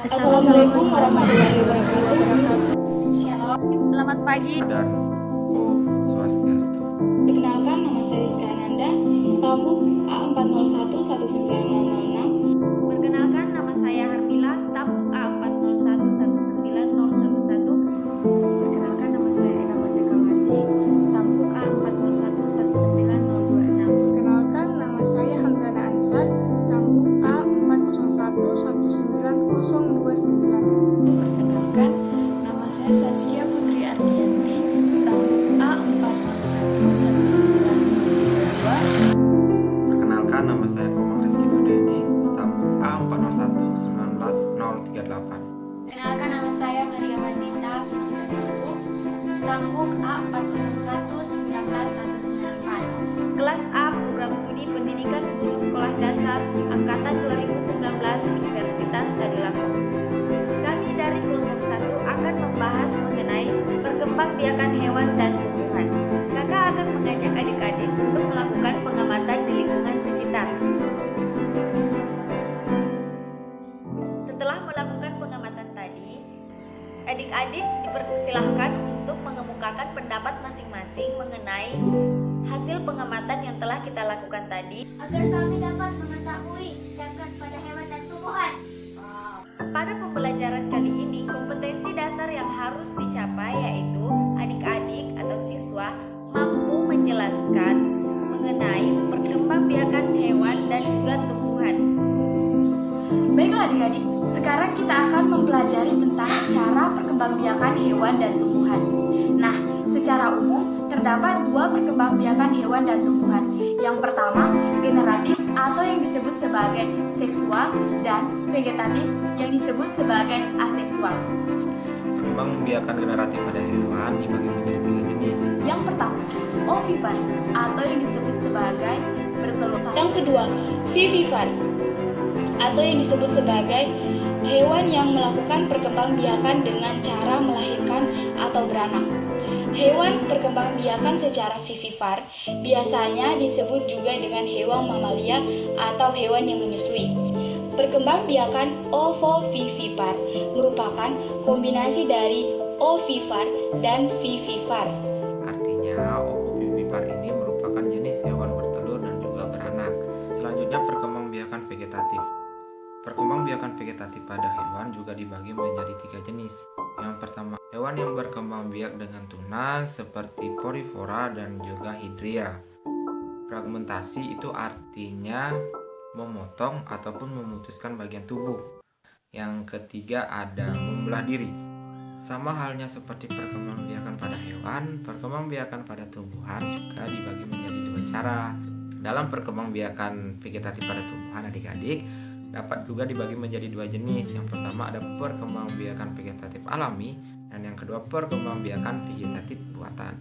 Assalamualaikum warahmatullahi wabarakatuh. Selamat pagi dan Om Swastiastu. Perkenalkan, nama saya Rizka Ananda, stambuk A40119006. Perkenalkan, nama saya Harmila, stambuk A40119011. Perkenalkan, nama saya Eka Merdekawati, stambuk A40119026. Perkenalkan, nama saya Hamdana Ansar, stambuk A40119029. Perkenalkan, nama saya Saskia Putri Ardianti, stambuk A40119032. Perkenalkan, nama saya Komang Rizky Sudedi, stambuk A40119038. Kenalkan, nama saya Maria Mandita Priscilaku, stambuk A40119194. Kelas A Program Studi Pendidikan Guru Sekolah Dasar Angkatan 2019 Universitas Tadulako. Kami dari kelompok 1 akan membahas mengenai perkembangbiakan hewan dan tumbuhan. Kakak akan mengajak adik-adik untuk melakukan pengamatan di lingkungan sekitar. Setelah melakukan pengamatan tadi, adik-adik dipersilahkan untuk mengemukakan pendapat masing-masing mengenai hasil pengamatan yang telah kita lakukan tadi, Agar kami dapat mengetahui tindakan pada hewan dan tumbuhan. Pada pembelajaran kali ini, kompetensi dasar yang harus dicapai yaitu adik-adik atau siswa mampu menjelaskan mengenai perkembangbiakan hewan dan juga tumbuhan. Baiklah adik-adik, sekarang kita akan mempelajari tentang cara perkembangbiakan hewan dan tumbuhan. Nah, secara umum terdapat dua perkembangbiakan hewan dan tumbuhan. Yang pertama, generatif atau yang disebut sebagai seksual, dan vegetatif yang disebut sebagai aseksual. Perkembangbiakan generatif pada hewan dibagi menjadi 3 jenis. Yang pertama, ovipar atau yang disebut sebagai bertelur. Yang kedua, vivipar atau yang disebut sebagai hewan yang melakukan perkembangbiakan dengan cara melahirkan atau beranak. Hewan perkembangbiakan secara vivipar biasanya disebut juga dengan hewan mamalia atau hewan yang menyusui. Perkembangbiakan ovovivipar merupakan kombinasi dari ovipar dan vivipar. Artinya, ovovivipar ini merupakan jenis hewan bertelur dan juga beranak. Selanjutnya, perkembangbiakan vegetatif. Perkembangbiakan vegetatif pada hewan juga dibagi menjadi 3 jenis. Yang pertama, hewan yang berkembang biak dengan tunas seperti porifora dan juga hidria. Fragmentasi itu artinya memotong ataupun memutuskan bagian tubuh. Yang ketiga ada membelah diri. Sama halnya seperti perkembangbiakan pada hewan, perkembangbiakan pada tumbuhan juga dibagi menjadi 2 cara. Dalam perkembangbiakan vegetatif pada tumbuhan, adik-adik, dapat juga dibagi menjadi 2 jenis. Yang pertama ada perkembangbiakan vegetatif alami dan yang kedua perkembangbiakan vegetatif buatan.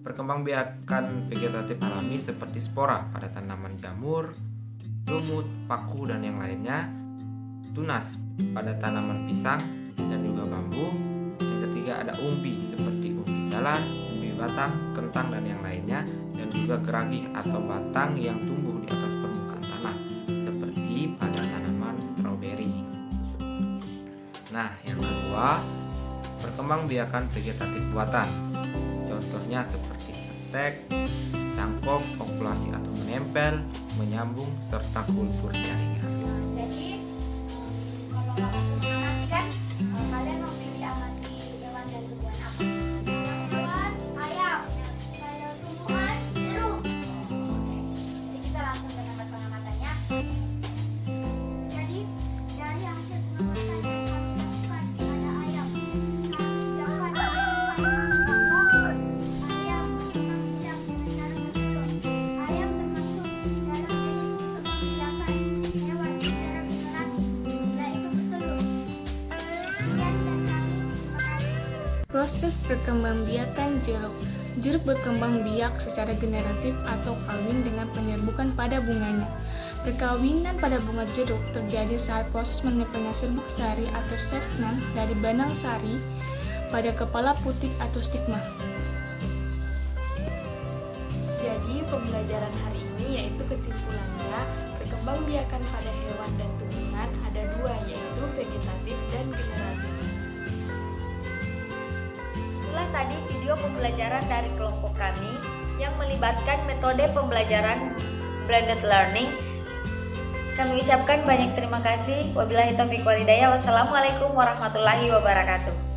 Perkembangbiakan vegetatif alami seperti spora pada tanaman jamur, lumut, paku dan yang lainnya. Tunas pada tanaman pisang dan juga bambu. Yang ketiga ada umbi seperti umbi jalan, umbi batang, kentang dan yang lainnya, dan juga geragih atau batang yang tumbuh di atas permukaan tanah seperti pada tanaman stroberi. Nah, yang kedua, perkembangbiakan vegetatif buatan. Contohnya seperti stek, cangkok, populasi atau menempel, menyambung, serta kultur jaringan. Jadi, kalau kakak mengamati kan, kalian memilih amati hewan dan tumbuhan apa? Hewan, ayam. Kalau tumbuhan, jeruk. Oke. Jadi kita langsung ke tempat pengamatannya. Jadi, dari hasil pengamatan yang kami lakukan pada ayam, kami dapat menemukan bahwa ayam berkembang biak dengan cara bertelur. Ayam termasuk dalam jenis perkembangbiakan hewan secara generatif, yaitu bertelur. Sekian dari kami. Terima kasih. Proses perkembangbiakan jeruk. Jeruk berkembang biak secara generatif atau kawin dengan penyerbukan pada bunganya. Perkawinan pada bunga jeruk terjadi saat proses menempelnya serbuk sari atau segmen dari benang sari pada kepala putik atau stigma. Jadi pembelajaran hari ini yaitu kesimpulannya perkembangbiakan pada hewan dan tumbuhan ada 2, yaitu vegetatif dan Demikianlah tadi video pembelajaran dari kelompok kami yang melibatkan metode pembelajaran blended learning. Kami ucapkan banyak terima kasih. Wabillahi taufiq wal hidayah. Wassalamualaikum warahmatullahi wabarakatuh.